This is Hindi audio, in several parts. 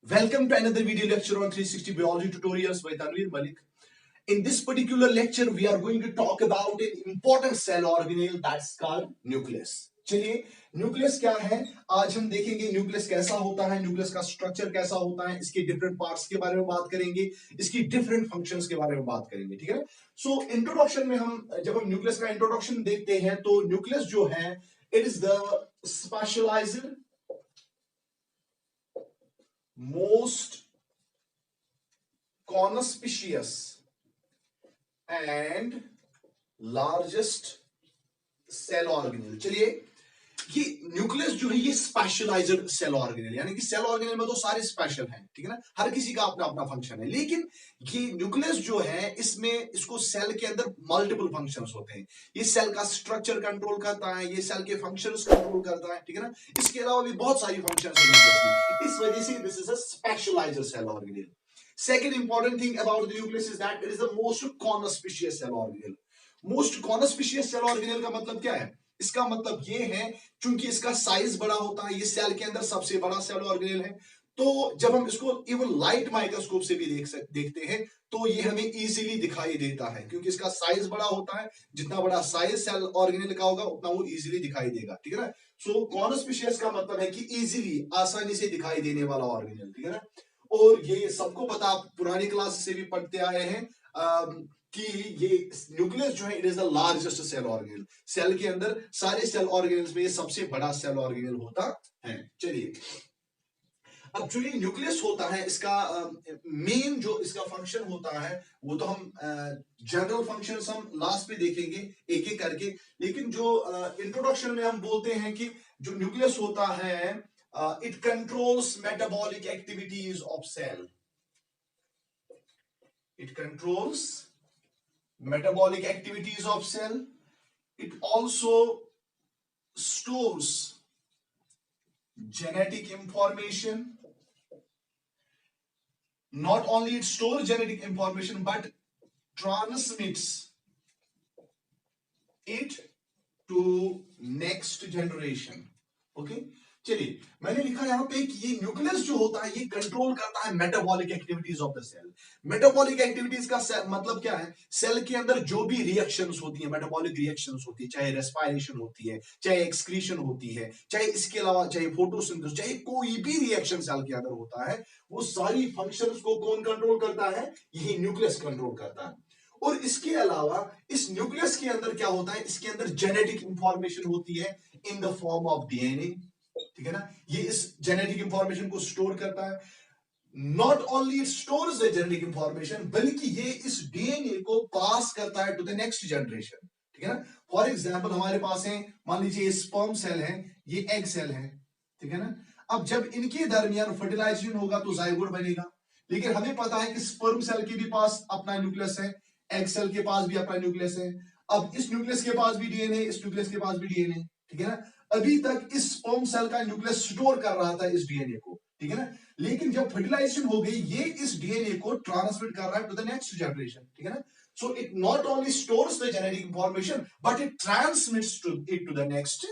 Welcome to another video lecture on 360 Biology Tutorials by Tanveer Malik. In this particular lecture, we are going to talk about an important cell organelle that's called nucleus. चलिए न्यूक्लियस क्या है आज हम देखेंगे न्यूक्लियस कैसा होता है, न्यूक्लियस का स्ट्रक्चर कैसा होता है, इसके डिफरेंट पार्ट्स के बारे में बात करेंगे, इसकी डिफरेंट फंक्शंस के बारे में बात करेंगे। ठीक है, सो इंट्रोडक्शन में जब हम न्यूक्लियस का इंट्रोडक्शन देखते हैं तो न्यूक्लियस जो है it is the specialised most conspicuous and largest cell organelle। चलिए ये न्यूक्लियस जो है ये स्पेशलाइज्ड सेल ऑर्गेनेल, यानी कि सेल ऑर्गेनेल में तो सारे स्पेशल हैं, ठीक है ना, हर किसी का अपना अपना फंक्शन है, लेकिन ये न्यूक्लियस जो है इसमें इसको सेल के अंदर मल्टीपल फंक्शंस होते हैं। ये सेल का स्ट्रक्चर कंट्रोल करता है, ये सेल के फंक्शंस कंट्रोल करता है, ठीक है ना, इसके अलावा भी बहुत सारी फंक्शंस हैं। इस वजह से this is a specialised cell organelle. Second important thing about the nucleus is that it is the most conspicuous cell organelle। Most conspicuous cell organelle का मतलब क्या है? इसका मतलब ये है चूंकि इसका साइज बड़ा होता है, ये सेल के अंदर सबसे बड़ा सेल ऑर्गेनेल है, तो जब हम इसको इवन लाइट माइक्रोस्कोप से भी देखते हैं तो ये हमें इजीली दिखाई देता है, क्योंकि इसका साइज बड़ा होता है। जितना बड़ा साइज सेल ऑर्गेनेल का होगा उतना वो इजीली दिखाई देगा, ठीक है ना। सो कॉनस्पिशियस का मतलब है कि इजीली, आसानी से दिखाई देने वाला ऑर्गेनेल, ठीक है ना। और ये सबको पता, पुरानी क्लास से भी पढ़ते आए हैं कि ये न्यूक्लियस जो है it is the largest cell organelle. Cell के अंदर सारे सेल ऑर्गेनेल्स में ये सबसे बड़ा सेल ऑर्गेनेल होता है। चलिए अब जो ये न्यूक्लियस होता है इसका मेन जो इसका फंक्शन होता है वो तो हम जनरल फंक्शंस हम लास्ट पे देखेंगे एक एक करके, लेकिन जो इंट्रोडक्शन में हम बोलते हैं कि जो न्यूक्लियस होता है it controls metabolic activities of cell। It controls metabolic activities of cell। It also stores genetic information। Not only it stores genetic information but transmits it to next generation। okay? चलिए मैंने लिखा यहां पे कि ये न्यूक्लियस जो होता है ये कंट्रोल करता है metabolic activities of the cell. Metabolic activities का मतलब क्या है? सेल के अंदर जो भी रिएक्शंस होती है, मेटाबॉलिक रिएक्शंस होती है, चाहे रेस्पिरेशन होती है, चाहे एक्सक्रीशन होती है, चाहे इसके अलावा चाहे फोटोसिंथेसिस, चाहे कोई भी रिएक्शन सेल के अंदर होता है, वो सारी फंक्शंस को कौन कंट्रोल करता है? यही न्यूक्लियस कंट्रोल करता है। और इसके अलावा इस न्यूक्लियस के अंदर क्या होता है? इसके अंदर जेनेटिक इंफॉर्मेशन होती है in the form of DNA, ठीक है ना। ये इस जेनेटिक इंफॉर्मेशन को स्टोर करता है। Not only it stores the genetic information, बल्कि ये इस डीएनए को पास करता है टू द नेक्स्ट जनरेशन, ठीक है ना। फॉर एग्जांपल हमारे पास है, मान लीजिए ये स्पर्म सेल है, ये एग सेल है, ठीक है ना। अब जब इनके दरमियान फर्टिलाइजेशन होगा तो जाइगोट बनेगा, लेकिन हमें पता है कि स्पर्म सेल के भी पास अपना न्यूक्लियस है, एग सेल के पास भी अपना न्यूक्लियस है। अब इस न्यूक्लियस के पास भी डीएनए, इस न्यूक्लियस के पास भी डीएनए, ठीक है ना। अभी तक इस स्पर्म सेल का न्यूक्लियस स्टोर कर रहा था इस डीएनए को, ठीक है ना, लेकिन जब फर्टिलाइजेशन हो गई ये इस डीएनए को ट्रांसमिट कर रहा है टू द नेक्स्ट जनरेशन, ठीक है ना। So it not only stores the genetic information but it transmits to it to the next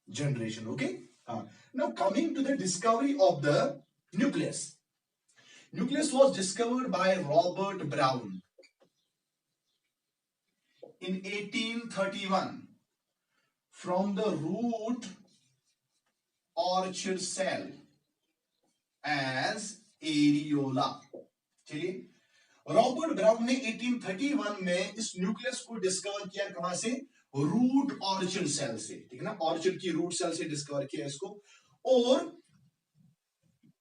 generation. Okay, now coming to the discovery of the nucleus. Nucleus was discovered by Robert Brown in 1831 from the root orchid cell as areola। चलिए रॉबर्ट ब्राउन ने 1831 में इस न्यूक्लियस को डिस्कवर किया, कहां से? रूट ऑर्चिड सेल से, ठीक है ना, ऑर्चिड की रूट सेल से डिस्कवर किया इसको। और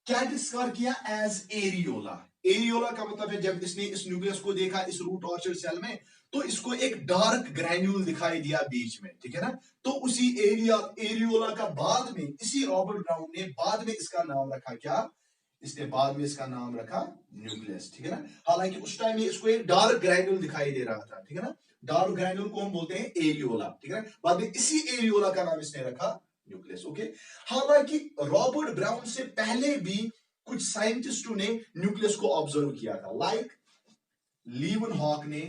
क्या डिस्कवर किया? As areola. एरियोला का मतलब है जब इसने इस न्यूक्लियस को देखा इस रूट ऑर्चिड सेल में तो इसको एक डार्क ग्रैन्यूल दिखाई दिया बीच में, ठीक है ना। तो उसी एरियोला का बाद में इसी रॉबर्ट ब्राउन ने बाद में इसका नाम रखा, क्या? इसने बाद में इसका नाम रखा न्यूक्लियस, ठीक है ना। हालांकि उस टाइम में इसको एक डार्क ग्रैन्यूल दिखाई दे रहा था, ठीक है ना। डार्क ग्रैन्यूल को हम बोलते हैं एरियोला, ठीक है ना। बाद में इसी एरियोला का नाम इसने रखा न्यूक्लियस। ओके, हालांकि रॉबर्ट ब्राउन से पहले भी कुछ साइंटिस्टों ने न्यूक्लियस को ऑब्जर्व किया था, लाइक लीवनहॉक ने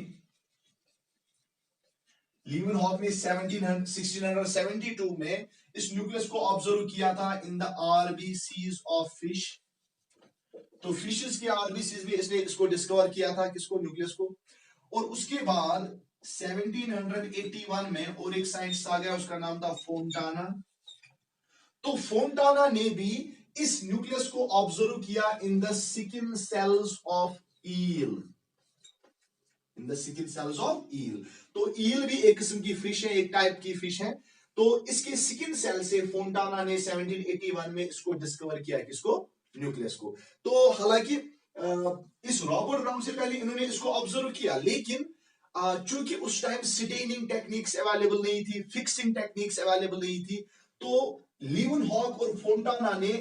1672 में इस न्यूक्लियस को ऑब्जर्व किया था in the RBCs of fish. तो फिशेस की आरबीसीज भी इसने इसको डिस्कवर किया था, किसको, न्यूक्लियस को। और उसके बाद 1781 में और एक साइंटिस्ट आ गया, उसका नाम था फोंटाना। तो फोंटाना ने भी इस न्यूक्लियस को ऑब्जर्व किया in the skin cells of eel, in the skin cells of eel. तो ईल भी एक किस्म की फिश है, एक टाइप की फिश है। तो इसके स्किन सेल से फोंटाना ने 1781 में इसको डिस्कवर किया, किसको, न्यूक्लियस को। तो हालांकि इस रॉबर्ट ब्राउन से पहले इन्होंने इसको ऑब्जर्व किया, लेकिन चूंकि उस टाइम स्टेनिंग टेक्निक्स अवेलेबल नहीं थी, फिक्सिंग टेक्निक्स अवेलेबल नहीं थी, तो लीवनहॉक और फोंटाना ने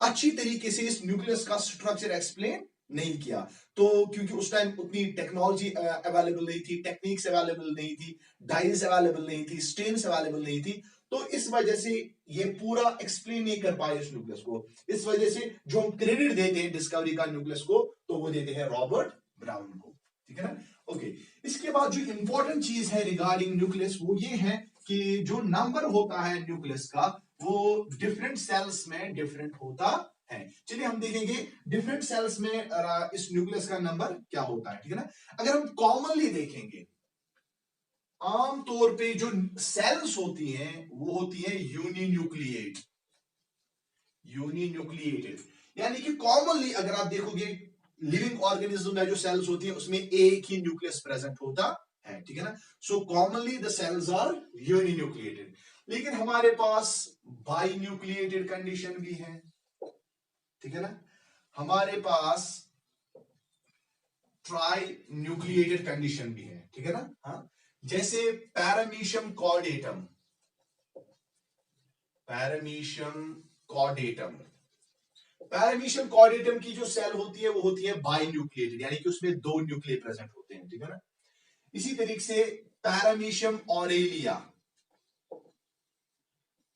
अच्छी तरीके से इस न्यूक्लियस का स्ट्रक्चर एक्सप्लेन नहीं किया। तो क्योंकि उस टाइम उतनी टेक्नोलॉजी अवेलेबल नहीं थी, टेक्निक्स अवेलेबल नहीं थी, डाइज अवेलेबल नहीं थी, स्टेन्स अवेलेबल नहीं थी, तो इस वजह से ये पूरा एक्सप्लेन नहीं कर पाए इस न्यूक्लियस को। इस वजह से जो हम क्रेडिट देते हैं डिस्कवरी का न्यूक्लियस को, तो वो देते हैं रॉबर्ट ब्राउन को, ठीक है ना। ओके, इसके बाद जो इंपॉर्टेंट चीज है रिगार्डिंग न्यूक्लियस वो ये है कि जो नंबर होता है न्यूक्लियस का वो डिफरेंट सेल्स में डिफरेंट होता है। चलिए हम देखेंगे डिफरेंट सेल्स में इस न्यूक्लियस का नंबर क्या होता है, ठीक है ना। अगर हम कॉमनली देखेंगे, आमतौर पे जो सेल्स होती हैं वो होती है यूनिन्यूक्लिएट, यूनिन्यूक्लिएटेड। यानी कि कॉमनली अगर आप देखोगे लिविंग ऑर्गेनिज्म में जो सेल्स होती है उसमें एक ही न्यूक्लियस प्रेजेंट होता है, ठीक है ना। So commonly the cells are uninucleated. लेकिन हमारे पास बाई न्यूक्लिएटेड कंडीशन भी है, ठीक है ना। हमारे पास ट्राई न्यूक्लिएटेड कंडीशन भी है, ठीक है ना। हाँ, जैसे पैरामीशियम कॉर्डेटम, पैरामीशियम कॉर्डेटम, पैरामीशियम कॉर्डेटम की जो सेल होती है वो होती है बाई न्यूक्लिएटेड, यानी कि उसमें दो न्यूक्लिय प्रेजेंट होते हैं, ठीक है ना। इसी तरीके से paramecium Aurelia,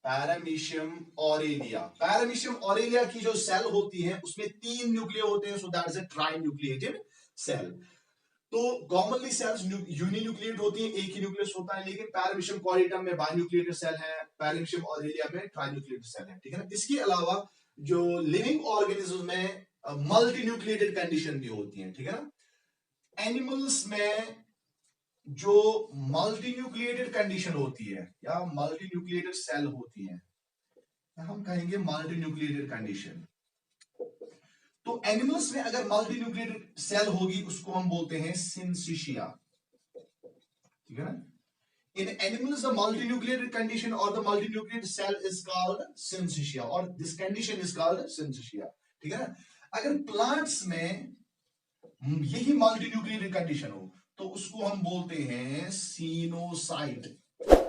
paramecium Aurelia, paramecium Aurelia की जो सेल होती है उसमें तीन न्यूक्लिय होते हैं, so that is a trinucleated cell. तो कॉमनली सेल्स यूनिन्यूक्लिएट होती हैं, एक ही न्यूक्लियस होता है, लेकिन पैरामीशियम कॉर्डेटम में बाइन्यूक्लिएटेड सेल है, पैरामीशियम ऑरेलिया में ट्राइन्यूक्लिएटेड सेल है, ठीक है ना। इसके अलावा जो लिविंग ऑर्गेनिज्म में मल्टी न्यूक्लिएटेड कंडीशन भी होती है, ठीक है ना। एनिमल्स में जो मल्टी न्यूक्लिएटेड कंडीशन होती है या मल्टी न्यूक्लिएटेड सेल होती है, हम कहेंगे मल्टी न्यूक्लिएटेड कंडीशन। तो एनिमल्स में अगर मल्टी न्यूक्लिएटेड सेल होगी उसको हम बोलते हैं सिंसिशिया, ठीक है ना। In animals, the multinucleated condition or the multinucleated cell is called syncytia, or this condition is called syncytia, ठीक है ना। अगर प्लांट्स में यही मल्टीन्यूक्लिएटेड कंडीशन हो तो उसको हम बोलते हैं सीनोसाइट,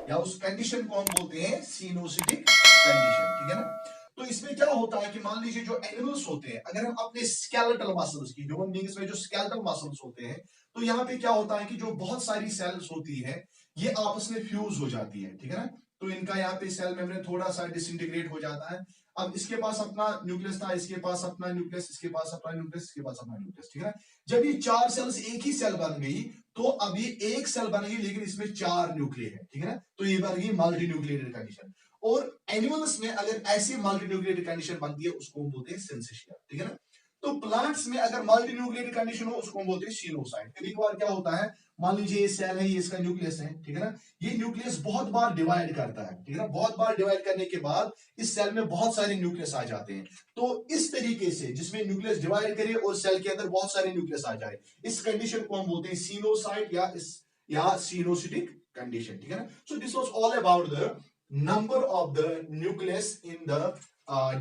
या उस कंडीशन को हम बोलते हैं सीनोसिटिक कंडीशन, ठीक है ना। तो इसमें क्या होता है कि मान लीजिए जो एनिमल्स होते हैं, अगर हम अपने स्केलेटल मसल्स की, ह्यूमन बीइंग्स में जो स्केलेटल मसल्स होते हैं, तो यहाँ पे क्या होता है कि जो बहुत सारी सेल्स होती है ये आपस में फ्यूज हो जाती है, ठीक है ना। तो इनका यहाँ पे सेल मेम्ब्रेन थोड़ा सा डिसइंटीग्रेट हो जाता है। अब इसके पास अपना न्यूक्लियस था, इसके पास अपना न्यूक्लियस, इसके पास अपना न्यूक्लियस, इसके पास अपना न्यूक्लियस, ठीक है ना। जब ये चार सेल्स एक ही सेल बन गई तो अब ये एक सेल बनेगी लेकिन इसमें चार न्यूक्लिय है, ठीक है ना। तो ये बन गई मल्टी न्यूक्लिएटेड कंडीशन। और एनिमल्स में अगर ऐसी मल्टी न्यूक्लिएटेड कंडीशन बनती है उसको हम बोलते हैं सिंसिशिया, ठीक है ना। तो प्लांट्स में अगर मल्टी न्यूक्लिएटेड कंडीशन हो उसको हम बोलते हैं सीनोसाइट। कभी कभार क्या होता है, मान लीजिए ये सेल है, ये इसका न्यूक्लियस है, ठीक है ना। ये न्यूक्लियस बहुत बार डिवाइड करता है, ठीक है ना। बहुत बार डिवाइड करने के बाद इस सेल में बहुत सारे न्यूक्लियस आ जाते हैं। तो इस तरीके से जिसमें न्यूक्लियस डिवाइड करे और सेल के अंदर बहुत सारे न्यूक्लियस आ जाए, इस कंडीशन को हम बोलते हैं सीनोसाइट या सीनोसिटिक कंडीशन, ठीक है ना। So this was all about the number of the nucleus in the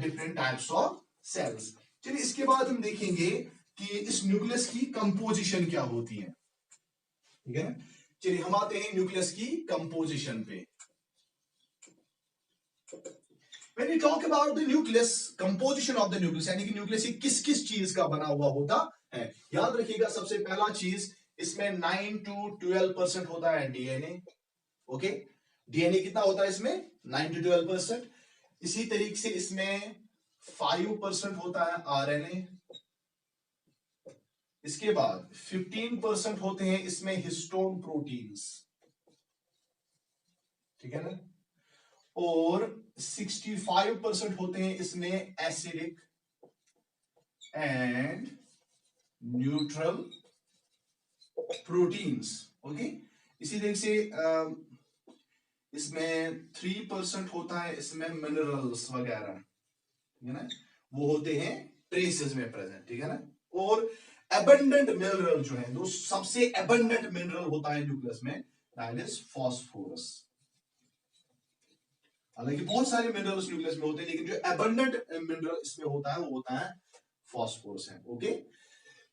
different types of cells. चलिए इसके बाद हम देखेंगे कि इस न्यूक्लियस की कंपोजिशन क्या होती है, ठीक है ना। चलिए हम आते हैं न्यूक्लियस की कंपोजिशन पे। When we talk about the nucleus, composition of the nucleus, यानी कि न्यूक्लियस किस किस चीज का बना हुआ होता है, याद रखिएगा सबसे पहला चीज इसमें 9 to 12% होता है डीएनए, ओके। डीएनए कितना होता है इसमें, 9 to 12%। इसी तरीके से इसमें 5% होता है आरएनए। इसके बाद 15% होते हैं इसमें हिस्टोन प्रोटीन्स, ठीक है ना। और 65% होते हैं इसमें acidic and neutral proteins. Okay, इसी तरह से इसमें 3% होता है इसमें मिनरल्स वगैरह, ठीक है ना, वो होते हैं ट्रेसेस में प्रेजेंट, ठीक है ना। और एबंडेंट मिनरल जो है, जो सबसे एबंडेंट मिनरल होता है न्यूक्लियस में, दैट इज फास्फोरस। हालांकि बहुत सारे मिनरल्स न्यूक्लियस में होते हैं, लेकिन जो एबंडेंट मिनरल इसमें होता है वो होता है फास्फोरस है। ओके,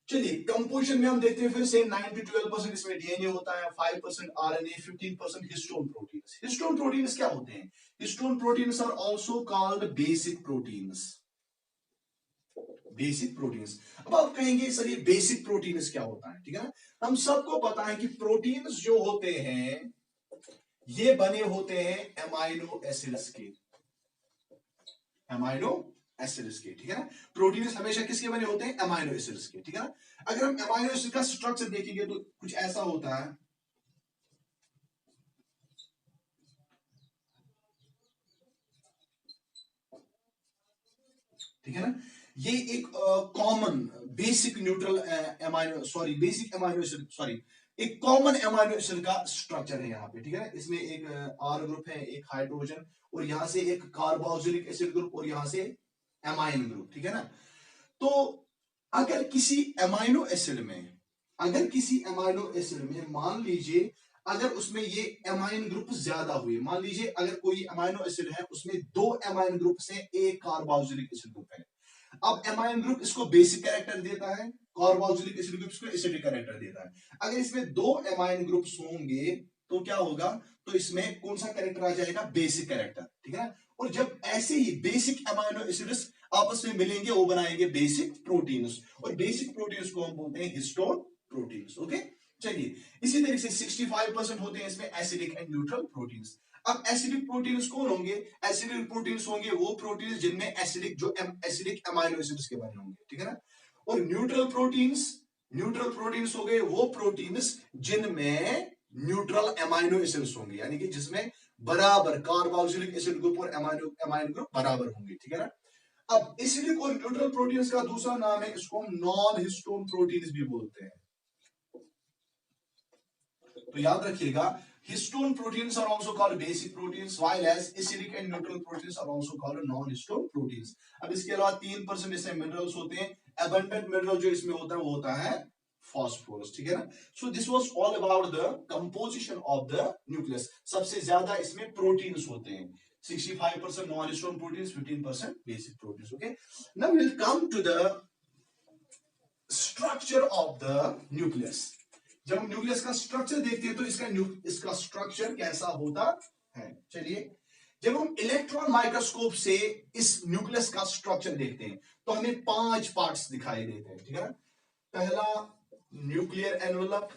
चलिए कंपोजिशन में हम देखते हैं फिर से 9 to 12% इसमें डीएनए होता है, 5% RNA, 15% histone proteins. Histone proteins क्या होते हैं? Histone proteins are also called basic proteins. Basic proteins. अब आप कहेंगे सर ये बेसिक प्रोटीन्स क्या होता है, ठीक है ना। हम सबको पता है कि प्रोटीन्स जो होते हैं ये बने होते हैं एमाइनो एसिड्स के, एमाइनो एसिड्स के, ठीक है ना। प्रोटीन्स हमेशा किसके बने होते हैं? एमाइनो एसिड्स के, ठीक है ना। अगर हम एमाइनो एसिड का स्ट्रक्चर देखेंगे तो कुछ ऐसा होता है, ठीक है ना। ये एक common basic neutral amino sorry basic amino acid sorry एक कॉमन एमाइनो एसिड का स्ट्रक्चर है यहाँ पे, ठीक है ना। इसमें एक आर ग्रुप है, एक हाइड्रोजन, और यहां से एक कार्बोक्सिलिक एसिड ग्रुप, और यहां से एमाइन ग्रुप, ठीक है ना। तो अगर किसी एमाइनो एसिड में अगर किसी एमाइनो एसिड में मान लीजिए अगर उसमें ये एमाइन ग्रुप ज्यादा हुए, मान लीजिए अगर कोई एमाइनो एसिड है उसमें 2 एमाइन ग्रुप से एक कार्बोक्सिलिक एसिड ग्रुप है। अब एमाइन ग्रुप इसको बेसिक कैरेक्टर देता है, कार्बोक्सिलिक एसिड ग्रुप इसको एसिडिक कैरेक्टर देता है। अगर इसमें 2 एमाइन ग्रुप्स होंगे तो क्या होगा? तो इसमें कौन सा कैरेक्टर आ जाएगा? बेसिक कैरेक्टर, ठीक है ना। और जब ऐसे ही बेसिक एमाइनो एसिड्स आपस में मिलेंगे वो बनाएंगे बेसिक प्रोटीन्स, और बेसिक प्रोटीन्स को हम बोलते हैं हिस्टोन प्रोटीन्स। ओके, चलिए इसी तरीके से 65% होते हैं इसमें एसिडिक एंड न्यूट्रल प्रोटीन्स। अब एसिडिक प्रोटीन्स कौन होंगे? एसिडिक प्रोटीन्स होंगे वो प्रोटीन्स जिनमें एसिडिक अमाइनो एसिड्स के बने होंगे, ठीक है ना। और न्यूट्रल प्रोटीन्स हो गए वो प्रोटीन्स जिनमें न्यूट्रल अमाइनो एसिड्स होंगे, यानी कि जिसमें बराबर कार्बोक्सिलिक एसिड ग्रुप और अमाइनो ग्रुप बराबर होंगे, ठीक है ना। अब एसिडिक और न्यूट्रल प्रोटीन्स का दूसरा नाम है, इसको हम नॉन हिस्टोन प्रोटीन्स भी बोलते हैं। तो याद रखिएगा, histone proteins are also called basic proteins, while as acidic and neutral proteins are also called non-histone proteins। अब इसके अलावा 3% इसमें मिनरल्स होते हैं। abundant मिनरल जो इसमें होता है वो होता है फॉस्फोरस, ठीक है ना। So this was all about the composition of the nucleus. सबसे ज्यादा इसमें प्रोटीन्स होते हैं, 65% non-histone proteins, 15% basic proteins। okay, now we'll come to the structure of the nucleus। जब हम न्यूक्लियस का स्ट्रक्चर देखते हैं तो इसका स्ट्रक्चर कैसा होता है। चलिए, जब हम इलेक्ट्रॉन माइक्रोस्कोप से इस न्यूक्लियस का स्ट्रक्चर देखते हैं तो हमें 5 पार्ट्स दिखाई देते हैं, ठीक है ना। पहला न्यूक्लियर एनवलप,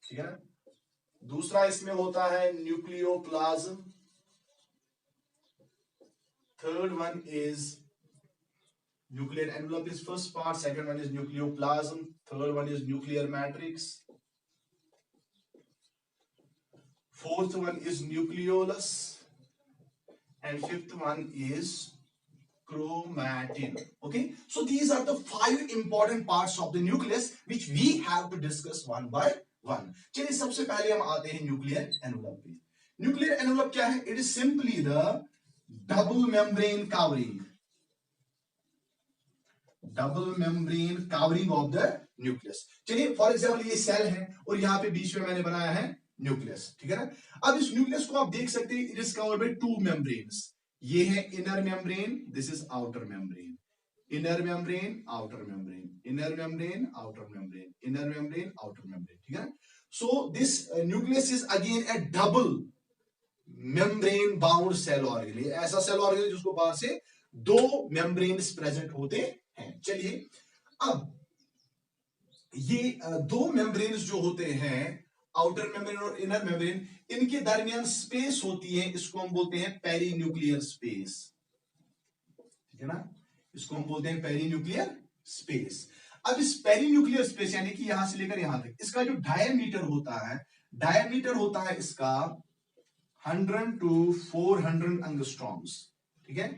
ठीक है ना। दूसरा इसमें होता है nucleoplasm, third one is nuclear envelope is first part, second one is nucleoplasm, third one is nuclear matrix, fourth one is nucleolus, and fifth one is chromatin। okay, so these are the 5 important parts of the nucleus which we have to discuss one by one। चलिए सबसे पहले हम आते हैं न्यूक्लियर एनवलप पे। न्यूक्लियर एनवलप क्या है? It is simply the double membrane covering of the nucleus. चलिए फॉर एग्जांपल ये सेल है और यहां पे बीच में मैंने बनाया है न्यूक्लियस, ठीक है ना। अब इस न्यूक्लियस को आप देख सकते हैं, it is covered by 2 membranes. ये है inner membrane, this is outer membrane, inner membrane outer membrane, inner membrane outer membrane, inner membrane outer membrane, ठीक है ना। So this nucleus is again a double membrane bound cell organelle, ऐसा सेल ऑर्गेनेल जिसको बाहर से 2 मेम्ब्रेन्स प्रेजेंट होते हैं। चलिए, अब ये 2 मेम्ब्रेन्स जो होते हैं, आउटर मेम्ब्रेन और इनर मेम्ब्रेन, इनके दरमियान स्पेस होती है, इसको हम बोलते हैं पेरीन्यूक्लियर स्पेस, ठीक है ना। इसको हम बोलते हैं पेरीन्यूक्लियर स्पेस। अब इस पेरीन्यूक्लियर स्पेस यानी कि यहां से लेकर यहां तक इसका जो डायमीटर होता है इसका 100 to 400 एंगस्ट्रॉम्स, ठीक है।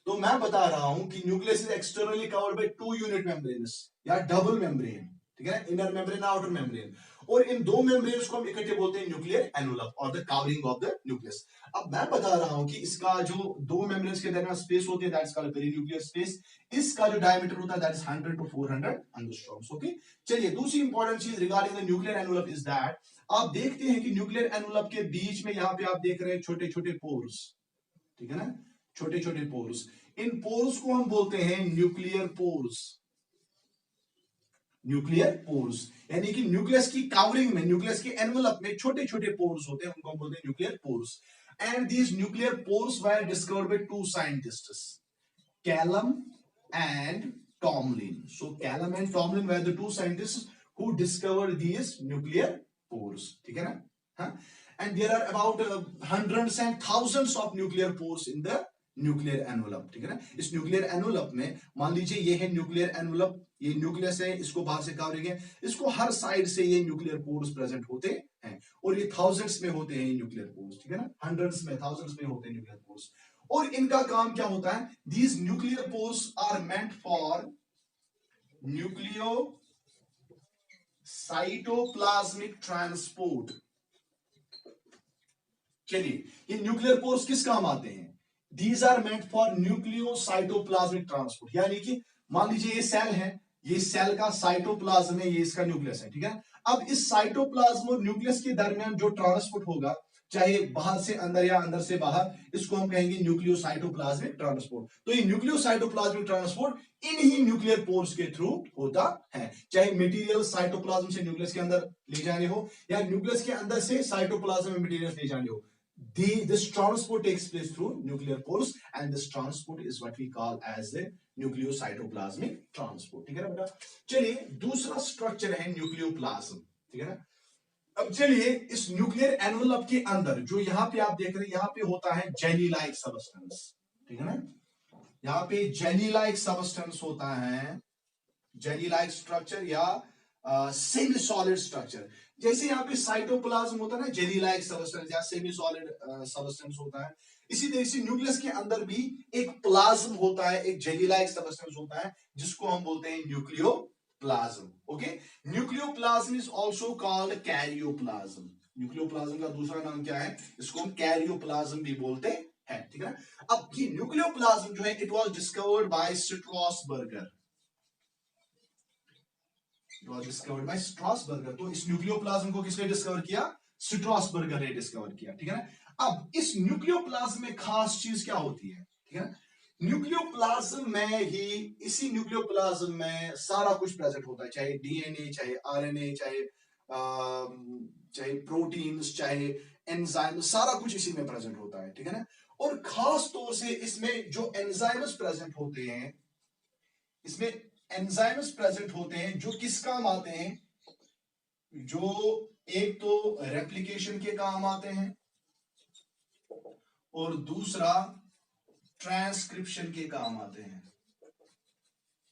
तो मैं बता रहा हूं कि nucleus is externally covered by 2 unit membranes या डबल मेम्ब्रेन, ठीक है ना, इनर मेम्ब्रेन आउटर मेम्ब्रेन, और इन दो मेम्ब्रेन्स को हम इकट्ठे बोलते हैं न्यूक्लियर एनवलप और the covering of the nucleus. अब मैं बता रहा हूं कि इसका जो दो मेम्ब्रेन्स के दरमियान स्पेस होती है that is called perinuclear space, इसका जो डायमीटर होता है that is 100 to 400 angstroms. Okay, चलिए दूसरी इंपॉर्टेंट चीज regarding the nuclear envelope is that आप देखते हैं कि न्यूक्लियर एनवलप के बीच में यहां पे आप देख रहे हैं छोटे छोटे पोर्स, ठीक है ना, छोटे छोटे पोर्स, इन पोर्स को हम बोलते हैं न्यूक्लियर पोर्स। न्यूक्लियर पोर्स यानी कि न्यूक्लियस की कवरिंग में, न्यूक्लियस के एनवलप में छोटे छोटे पोर्स होते हैं, उनको हम बोलते हैं nuclear pores. And these nuclear pores were discovered by two scientists, Callum and Tomlin. So Callum and Tomlin were the two scientists who discovered these nuclear pores, ठीक है ना, हाँ? And there are about hundreds and thousands of nuclear pores in the nuclear envelope, ठीक है ना। इस न्यूक्लियर एनवलप में मान लीजिए ये है न्यूक्लियर एनवलप, ये न्यूक्लियस है, इसको बाहर से कवरिंग है, इसको हर साइड से ये न्यूक्लियर पोर्स प्रेजेंट होते हैं और ये थाउजेंड्स में होते हैं न्यूक्लियर पोर्स, ठीक है ना, हंड्रेड्स में, थाउजेंड्स में होते हैं न्यूक्लियर पोर्स। और इनका काम क्या होता है, these nuclear pores are meant for nucleocytoplasmic transport. चलिए ये न्यूक्लियर पोर्स किस काम आते हैं, these are meant for nucleocytoplasmic transport, यानी कि मान लीजिए ये सेल है, ये सेल का साइटोप्लाज्म है, ये इसका न्यूक्लियस है, ठीक है। अब इस साइटोप्लाज्म और न्यूक्लियस के दरमियान जो ट्रांसपोर्ट होगा, चाहे बाहर से अंदर या अंदर से बाहर, इसको हम कहेंगे न्यूक्लियोसाइटोप्लाज्मिक ट्रांसपोर्ट। तो ये न्यूक्लियोसाइटोप्लाज्मिक ट्रांसपोर्ट इन ही न्यूक्लियर पोर्स के थ्रू होता है, चाहे मटेरियल साइटोप्लाज्म से न्यूक्लियस के अंदर ले जाने हो या न्यूक्लियस के अंदर से साइटोप्लाज्म में मटेरियल ले जाने हो। This transport takes place through nuclear pores and this transport is what we call as the nucleocytoplasmic transport, ठीक है ना बेटा। चलिए दूसरा स्ट्रक्चर है न्यूक्लियोप्लाज्म, ठीक है ना। अब चलिए इस न्यूक्लियर एनवलप के अंदर जो यहाँ पे आप देख रहे हैं, यहाँ पे होता है जेली लाइक सबस्टेंस, ठीक है ना, यहाँ पे जेली लाइक सबस्टेंस होता है, जेली लाइक स्ट्रक्चर या सेमी सॉलिड स्ट्रक्चर। जैसे यहाँ पे साइटोप्लाज्म होता है ना, जेली लाइक सबस्टेंस या सेमी सॉलिड सबस्टेंस होता है, इसी तरह से न्यूक्लियस के अंदर भी एक प्लाज्म होता है, एक जेली लाइक सबस्टेंस होता है जिसको हम बोलते हैं nucleoplasm. Okay, nucleoplasm is also called karyoplasm. Nucleoplasm का दूसरा नाम क्या है, इसको हम कैरियोप्लाज्म भी बोलते हैं, ठीक है ना। अब ये न्यूक्लियोप्लाज्म जो है it was discovered by Strasburger, discovered by Strasburger. तो इस न्यूक्लियोप्लाज्म को किसने डिस्कवर किया, स्ट्रॉसबर्गर ने डिस्कवर किया, ठीक है ना। अब इस न्यूक्लियोप्लाज्म में खास चीज क्या होती है, ठीक है ना, न्यूक्लियोप्लाज्म में ही, इसी न्यूक्लियोप्लाज्म में सारा कुछ प्रेजेंट होता है, चाहे डीएनए, चाहे आरएनए, चाहे प्रोटीन्स, चाहे एंजाइम, सारा कुछ इसी में प्रेजेंट होता है, ठीक है ना। और खास तौर से इसमें जो एंजाइम्स प्रेजेंट होते हैं, इसमें एंजाइम्स प्रेजेंट होते हैं जो किस काम आते हैं, जो एक तो रेप्लिकेशन के काम आते हैं और दूसरा ट्रांसक्रिप्शन के काम आते हैं,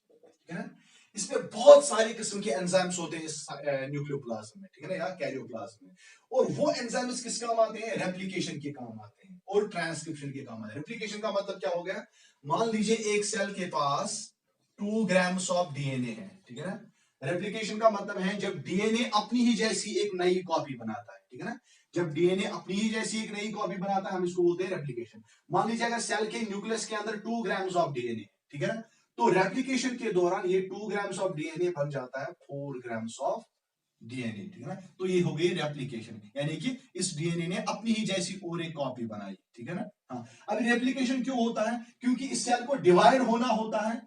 ठीक है ना। इसमें बहुत सारी किस्म के एंजाइम्स होते हैं इस न्यूक्लियोप्लाज्म में, ठीक है ना, या कैरियोप्लाज्म में। और वो एंजाइम्स किस काम आते हैं, रेप्लिकेशन के काम आते हैं और ट्रांसक्रिप्शन के काम आते हैं। रेप्लिकेशन का मतलब क्या हो गया, मान लीजिए एक सेल के पास 2 ग्राम्स ऑफ डीएनए है, ठीक है ना। रेप्लिकेशन का मतलब है जब डीएनए अपनी ही जैसी एक नई कॉपी बनाता है, ठीक है ना। जब डीएनए अपनी ही जैसी एक नई कॉपी बनाता है हम इसको बोलते हैं रेप्लिकेशन। मान लीजिए अगर सेल के न्यूक्लियस के अंदर 2 ग्राम्स ऑफ डीएनए, ठीक है ना, तो रेप्लिकेशन के दौरान ये 2 ग्राम्स ऑफ डीएनए बन जाता है 4 ग्राम्स ऑफ डीएनए, ठीक है ना। तो ये हो गई रेप्लिकेशन, यानी कि इस डीएनए ने अपनी ही जैसी और एक कॉपी बनाई, ठीक है ना। हाँ, अब रेप्लिकेशन क्यों होता है, क्योंकि इस सेल को डिवाइड होना होता है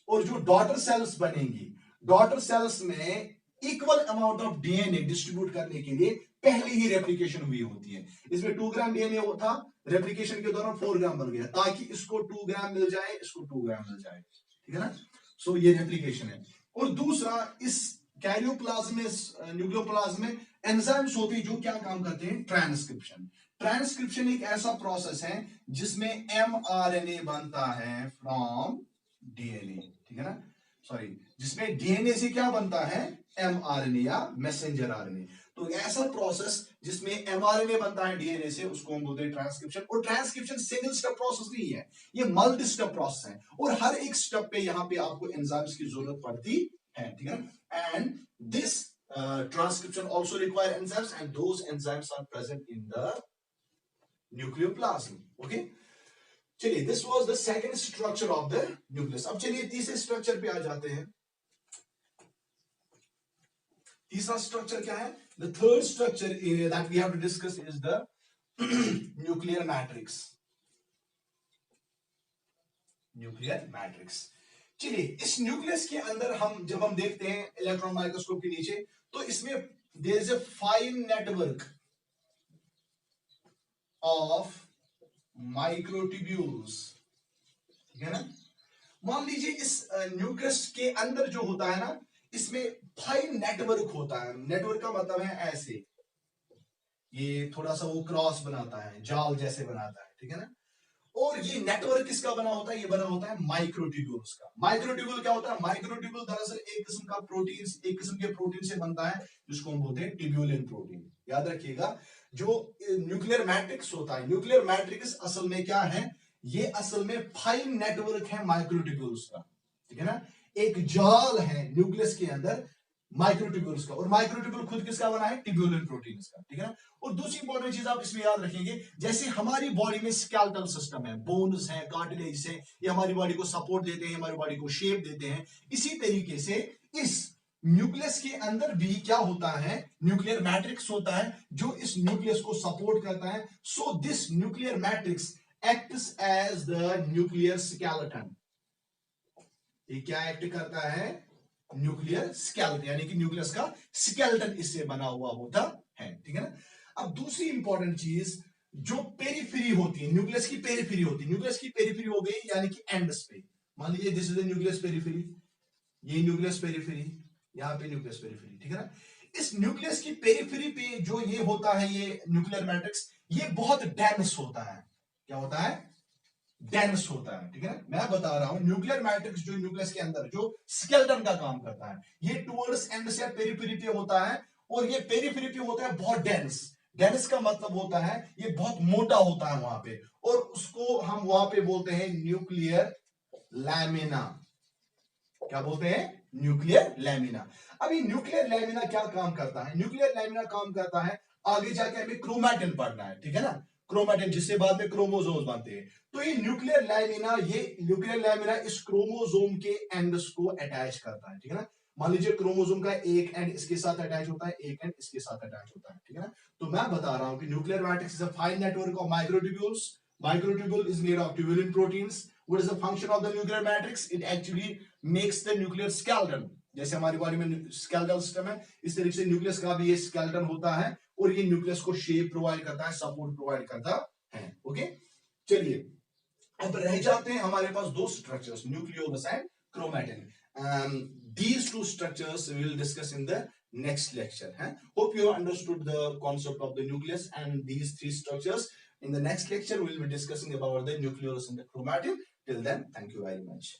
और जो डॉटर सेल्स बनेंगी, डॉटर सेल्स में equal amount of DNA distribute करने के लिए पहले ही रेप्लिकेशन हुई होती है। इसमें 2 ग्राम डीएनए था, रेप्लिकेशन के दौरान 4 ग्राम बन गया, ताकि इसको 2 ग्राम मिल जाए, इसको 2 ग्राम मिल जाए, ठीक है ना। सो ये रेप्लिकेशन है। और दूसरा, इस कैरियोप्लाज्म में, न्यूक्लियोप्लाज्म में एंजाइम्स होते हैं जो क्या काम करते हैं, ट्रांसक्रिप्शन। ट्रांसक्रिप्शन एक ऐसा प्रोसेस है जिसमें एमआरएनए बनता है फ्रॉम डीएनए, ठीक है ना, सॉरी, जिसमें डीएनए से क्या बनता है, एमआरएनए या मैसेंजर आरएनए। तो ऐसा प्रोसेस जिसमें एमआरएनए बनता है डीएनए से, उसको हम बोलते हैं ट्रांसक्रिप्शन। और ट्रांसक्रिप्शन सिंगल स्टेप प्रोसेस नहीं है, ये मल्टी स्टेप प्रोसेस है, और हर एक स्टेप पे यहाँ पे आपको एंजाइम्स की जरूरत पड़ती है, ठीक है। And this transcription also require enzymes, and those enzymes are present in the nucleoplasm. Okay, चलिए, this was the second structure of the nucleus. अब चलिए तीसरे स्ट्रक्चर पे आ जाते हैं। तीसरा स्ट्रक्चर क्या है? The third structure that we have to discuss is the nuclear matrix. Nuclear matrix. चलिए, इस न्यूक्लियस के अंदर हम जब हम देखते हैं इलेक्ट्रॉन माइक्रोस्कोप के नीचे, तो इसमें there is a fine network of microtubules, ठीक है ना। मान लीजिए इस न्यूक्लियस के अंदर जो होता है ना, इसमें फाइन नेटवर्क होता है। नेटवर्क का मतलब है ऐसे, ये थोड़ा सा वो क्रॉस बनाता है, जाल जैसे बनाता है, ठीक है ना। और ये नेटवर्क किसका बना होता है? ये बना होता है माइक्रोट्यूब्यूल्स का। माइक्रोट्यूब्यूल क्या होता है? माइक्रोट्यूब्यूल दरअसल एक किस्म का प्रोटीन, एक किस्म के प्रोटीन से बनता है, जिसको हम बोलते हैं ट्यूब्यूलिन प्रोटीन। याद रखिएगा, जो न्यूक्लियर मैट्रिक्स होता है, न्यूक्लियर मैट्रिक्स असल में क्या है? ये असल में फाइन नेटवर्क है माइक्रोट्यूब्यूल्स का, ठीक है ना। एक जाल है न्यूक्लियस के अंदर माइक्रोट्यूब्यूल्स का, और माइक्रोट्यूब्यूल खुद किसका बना है? ट्यूब्यूलिन प्रोटीन का, ठीक है ना। और दूसरी इंपॉर्टेंट चीज आप इसमें याद रखेंगे, जैसे हमारी बॉडी में स्केलेटल सिस्टम है, बोन्स है, कार्टिलेज है, ये हमारी बॉडी को सपोर्ट देते हैं, हमारी बॉडी को शेप देते हैं। इसी तरीके से इस न्यूक्लियस के अंदर भी क्या होता है? न्यूक्लियर मैट्रिक्स होता है, जो इस न्यूक्लियस को सपोर्ट करता है। So this nuclear matrix acts as the nuclear skeleton. ये क्या एक्ट करता है? न्यूक्लियर स्केलेटन, यानी कि न्यूक्लियस का स्केलेटन इससे बना हुआ होता है, ठीक है ना। अब दूसरी इंपॉर्टेंट चीज, जो पेरिफेरी होती है, न्यूक्लियस की पेरिफेरी होती है। न्यूक्लियस की पेरिफेरी हो गई यानी कि एंड्स पे। मान लीजिए this is the nucleus periphery, ये न्यूक्लियस पेरिफेरी, यहाँ पे न्यूक्लियस पेरिफेरी, ठीक है ना। इस न्यूक्लियस की पेरिफेरी पे जो ये होता है, ये न्यूक्लियर मैट्रिक्स, ये बहुत डेंस होता है। क्या होता है? डेंस होता है, ठीक है ना। मैं बता रहा हूं, न्यूक्लियर मैट्रिक्स जो न्यूक्लियस के अंदर जो स्केलेटन का काम करता है, ये टुवर्ड्स एंड्स या पेरिफेरी पे होता है, और ये पेरिफेरी पे होता है बहुत डेंस। डेंस का मतलब होता है ये बहुत मोटा होता है वहां पे, और उसको हम वहां पे बोलते हैं न्यूक्लियर लैमिना। क्या बोलते हैं? Nuclear lamina. अभी न्यूक्लियर लैमिना क्या काम करता है? न्यूक्लियर लैमिना काम करता है, आगे जाके हमें क्रोमैटिन पढ़ना है, ठीक है ना। क्रोमैटिन, जिससे बाद में क्रोमोसोम्स बनते हैं। तो ये न्यूक्लियर लैमिना इस क्रोमोसोम के एंड्स को अटैच करता है, ठीक है ना। मान लीजिए क्रोमोसोम का एक एंड इसके साथ अटैच होता है, एक एंड इसके साथ अटैच होता है, ठीक है ना। तो मैं बता रहा हूं कि nuclear matrix is a fine network of microtubules. Microtubule is made of tubulin proteins. What is the function of the nuclear matrix? It actually makes the nuclear skeleton. जैसे हमारी बॉडी में स्केलेटल सिस्टम है, इस तरीके से न्यूक्लियस का भी ये स्केलेटन होता है, और ये न्यूक्लियस को शेप प्रोवाइड करता है, सपोर्ट प्रोवाइड करता है। ओके, चलिए अब रह जाते हैं हमारे पास दो structures, nucleolus and chromatin. These two structures we will discuss in the next lecture. Hope you have understood the concept of the nucleus and these three structures. In the next lecture, we will be discussing about the nucleolus and the chromatin. Till then, thank you very much.